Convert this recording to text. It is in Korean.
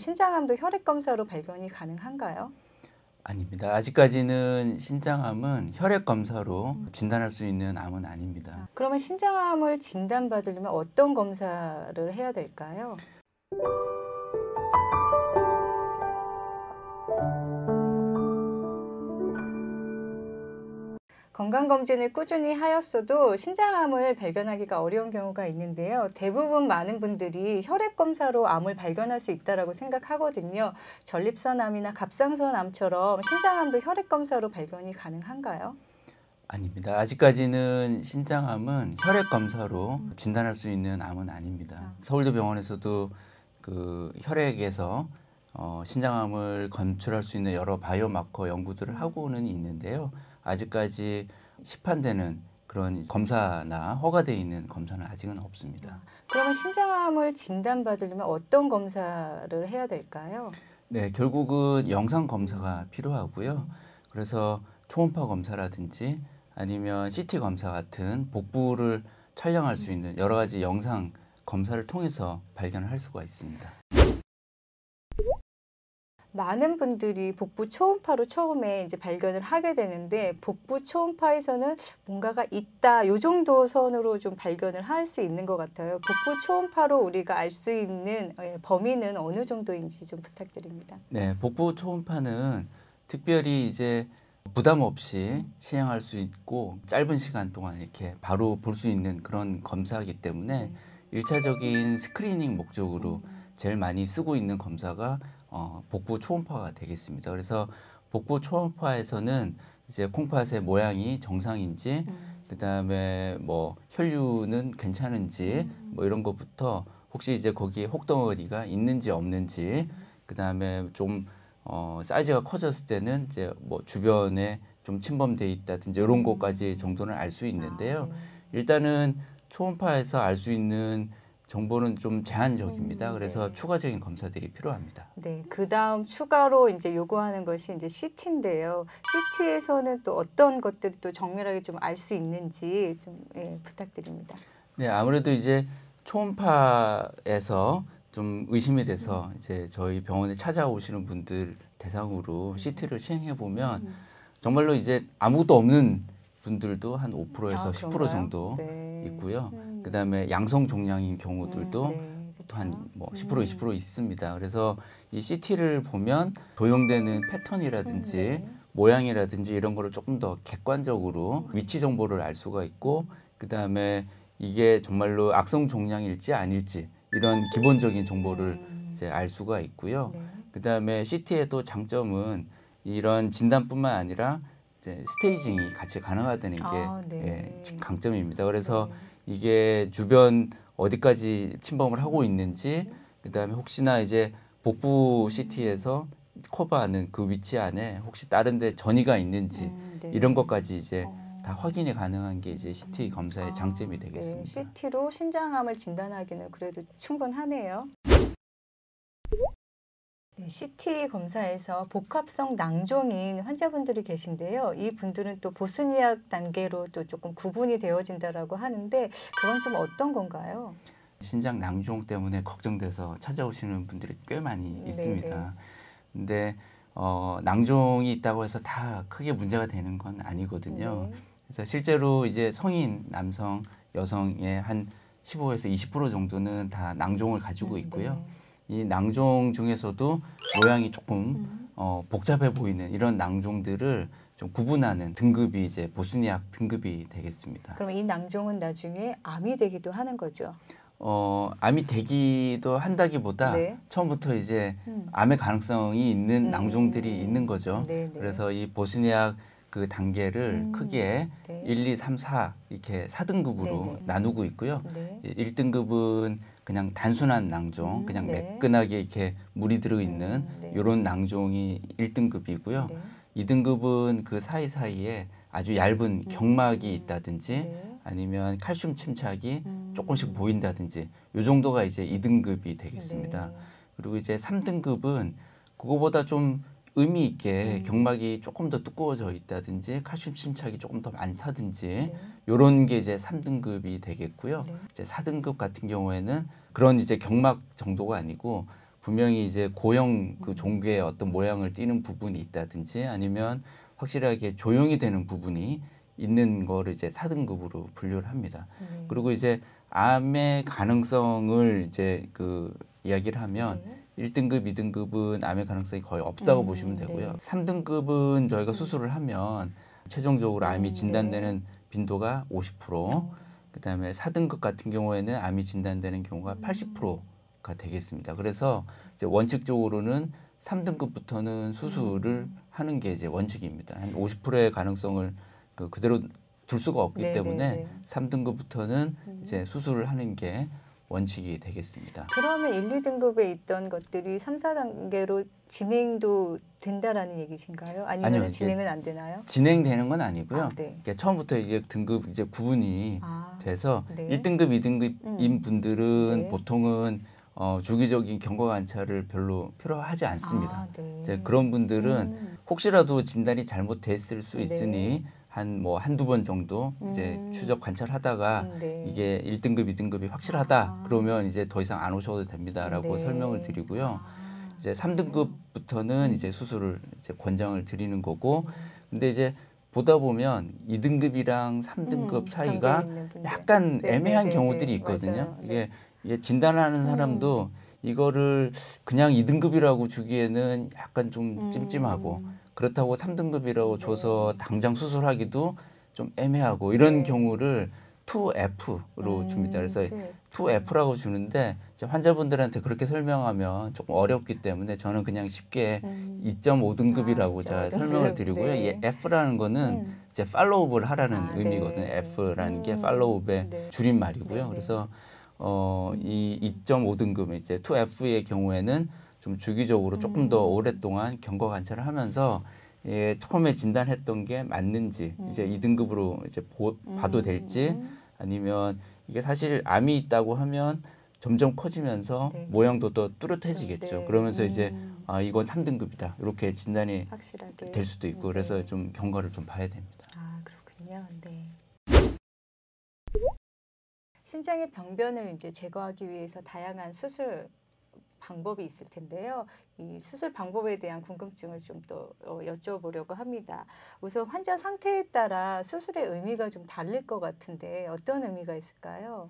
신장암도 혈액 검사로 발견이 가능한가요? 아닙니다. 아직까지는 신장암은 혈액 검사로 진단할 수 있는 암은 아닙니다. 그러면 신장암을 진단받으려면 어떤 검사를 해야 될까요? 건강검진을 꾸준히 하였어도 신장암을 발견하기가 어려운 경우가 있는데요. 대부분 많은 분들이 혈액검사로 암을 발견할 수 있다고 생각하거든요. 전립선암이나 갑상선암처럼 신장암도 혈액검사로 발견이 가능한가요? 아닙니다. 아직까지는 신장암은 혈액 검사로 진단할 수 있는 암은 아닙니다. 서울대병원에서도 그 혈액에서 신장암을 검출할 수 있는 여러 바이오마커 연구들을 하고는 있는데요. 아직까지 시판되는 그런 검사나 허가되어 있는 검사는 아직은 없습니다. 그러면 신장암을 진단받으려면 어떤 검사를 해야 될까요? 네, 결국은 영상 검사가 필요하고요. 그래서 초음파 검사라든지 아니면 CT 검사 같은 복부를 촬영할 수 있는 여러 가지 영상 검사를 통해서 발견을 할 수가 있습니다. 많은 분들이 복부 초음파로 처음에 이제 발견을 하게 되는데 복부 초음파에서는 뭔가가 있다 요 정도 선으로 좀 발견을 할 수 있는 것 같아요. 복부 초음파로 우리가 알 수 있는 범위는 어느 정도인지 좀 부탁드립니다. 네, 복부 초음파는 특별히 이제 부담 없이 시행할 수 있고 짧은 시간 동안 이렇게 바로 볼 수 있는 그런 검사이기 때문에 일차적인 스크리닝 목적으로 제일 많이 쓰고 있는 검사가 복부 초음파가 되겠습니다. 그래서 복부 초음파에서는 이제 콩팥의 모양이 정상인지, 그다음에 뭐 혈류는 괜찮은지, 뭐 이런 것부터 혹시 이제 거기에 혹덩어리가 있는지 없는지, 그다음에 좀 사이즈가 커졌을 때는 이제 뭐 주변에 좀 침범돼 있다든지 이런 것까지 정도는 알 수 있는데요. 일단은 초음파에서 알 수 있는 정보는 좀 제한적입니다. 그래서 네. 추가적인 검사들이 필요합니다. 네, 그 다음 추가로 이제 요구하는 것이 이제 CT인데요. CT에서는 또 어떤 것들이 또 정밀하게 좀 알 수 있는지 좀 부탁드립니다. 네, 아무래도 이제 초음파에서 좀 의심이 돼서 이제 저희 병원에 찾아오시는 분들 대상으로 CT를 시행해 보면 정말로 이제 아무것도 없는 분들도 한 5%에서 10% 정도 네. 있고요. 그다음에 양성 종양인 경우들도 네, 또 한 뭐 10% 20% 있습니다. 그래서 이 CT를 보면 도용되는 패턴이라든지 모양이라든지 이런 거를 조금 더 객관적으로 위치 정보를 알 수가 있고, 그다음에 이게 정말로 악성 종양일지 아닐지 이런 기본적인 정보를 이제 알 수가 있고요. 그다음에 CT의 또 장점은 이런 진단뿐만 아니라 이제 스테이징이 같이 가능하다는 게 강점입니다. 그래서 이게 주변 어디까지 침범을 하고 있는지, 그다음에 혹시나 이제 복부 CT에서 커버하는 그 위치 안에 혹시 다른 데 전이가 있는지 이런 것까지 이제 다 확인이 가능한 게 이제 CT 검사의 장점이 되겠습니다. 네, CT로 신장암을 진단하기는 그래도 충분하네요. 네, CT 검사에서 복합성 낭종인 환자분들이 계신데요. 이 분들은 또 보순이학 단계로 또 조금 구분이 되어진다라고 하는데 그건 좀 어떤 건가요? 신장 낭종 때문에 걱정돼서 찾아오시는 분들이 꽤 많이 있습니다. 근데 낭종이 있다고 해서 다 크게 문제가 되는 건 아니거든요. 그래서 실제로 이제 성인 남성, 여성의 한 15에서 20% 정도는 다 낭종을 가지고 있고요. 이 낭종 중에서도 모양이 조금 복잡해 보이는 이런 낭종들을 좀 구분하는 등급이 이제 보순이학 등급이 되겠습니다. 그럼 이 낭종은 나중에 암이 되기도 하는 거죠? 암이 되기도 한다기보다 처음부터 이제 암의 가능성이 있는 낭종들이 있는 거죠. 그래서 이 보순이학 그 단계를 크게 1, 2, 3, 4 이렇게 4등급으로 나누고 있고요. 1등급은 그냥 단순한 낭종, 그냥 매끈하게 이렇게 물이 들어있는 이런 낭종이 1등급이고요. 2등급은 그 사이사이에 아주 얇은 경막이 있다든지 아니면 칼슘 침착이 조금씩 보인다든지 이 정도가 이제 2등급이 되겠습니다. 그리고 이제 3등급은 그거보다 좀 의미 있게 경막이 조금 더 두꺼워져 있다든지 칼슘 침착이 조금 더 많다든지 이런 게 이제 3등급이 되겠고요. 이제 4등급 같은 경우에는 그런 이제 경막 정도가 아니고 분명히 이제 고형 그 종괴의 어떤 모양을 띠는 부분이 있다든지 아니면 확실하게 조용히 되는 부분이 있는 거를 이제 4등급으로 분류를 합니다. 그리고 이제 암의 가능성을 이제 그 이야기를 하면 1등급, 2등급은 암의 가능성이 거의 없다고 보시면 되고요. 3등급은 저희가 수술을 하면 최종적으로 암이 진단되는 빈도가 50%, 그다음에 4등급 같은 경우에는 암이 진단되는 경우가 80%가 되겠습니다. 그래서 이제 원칙적으로는 3등급부터는 수술을 하는 게 이제 원칙입니다. 한 50%의 가능성을 그대로 둘 수가 없기 때문에 3등급부터는 이제 수술을 하는 게 원칙이 되겠습니다. 그러면 1, 2등급에 있던 것들이 3, 4단계로 진행도 된다라는 얘기신가요? 아니면 아니요, 진행은 안 되나요? 진행되는 건 아니고요. 네. 그러니까 처음부터 이제 등급 이제 구분이 돼서 네. 1등급, 2등급인 분들은 보통은 주기적인 경과 관찰을 별로 필요하지 않습니다. 이제 그런 분들은 혹시라도 진단이 잘못됐을 수 있으니 한두 번 정도 이제 추적 관찰하다가 이게 1등급, 2등급이 확실하다 그러면 이제 더 이상 안 오셔도 됩니다라고 설명을 드리고요. 이제 3등급부터는 이제 수술을 이제 권장을 드리는 거고, 근데 이제 보다 보면 2등급이랑 3등급 사이가 약간 애매한 경우들이 있거든요. 이게 진단하는 사람도 이거를 그냥 2등급이라고 주기에는 약간 좀 찜찜하고, 그렇다고 3등급이라고 줘서 당장 수술하기도 좀 애매하고 이런 경우를 2F로 줍니다. 그래서 2F라고 주는데 이제 환자분들한테 그렇게 설명하면 조금 어렵기 때문에 저는 그냥 쉽게 2.5등급이라고 제가 설명을 드리고요. 이 F라는 거는 이제 팔로우업을 하라는 의미거든요. F라는 게 팔로우업의 줄임말이고요. 그래서 이 2.5등급 이제 2F의 경우에는 좀 주기적으로 조금 더 오랫동안 경과 관찰을 하면서 처음에 진단했던 게 맞는지 이제 2등급으로 이제 봐도 될지, 아니면 이게 사실 암이 있다고 하면 점점 커지면서 모양도 더 뚜렷해지겠죠. 그러면서 이제 이건 3등급이다 이렇게 진단이 확실하게 될 수도 있고, 그래서 좀 경과를 좀 봐야 됩니다. 그렇군요. 네. 신장의 병변을 이제 제거하기 위해서 다양한 수술 방법이 있을 텐데요. 이 수술 방법에 대한 궁금증을 좀 더 여쭤보려고 합니다. 우선 환자 상태에 따라 수술의 의미가 좀 다를 것 같은데 어떤 의미가 있을까요?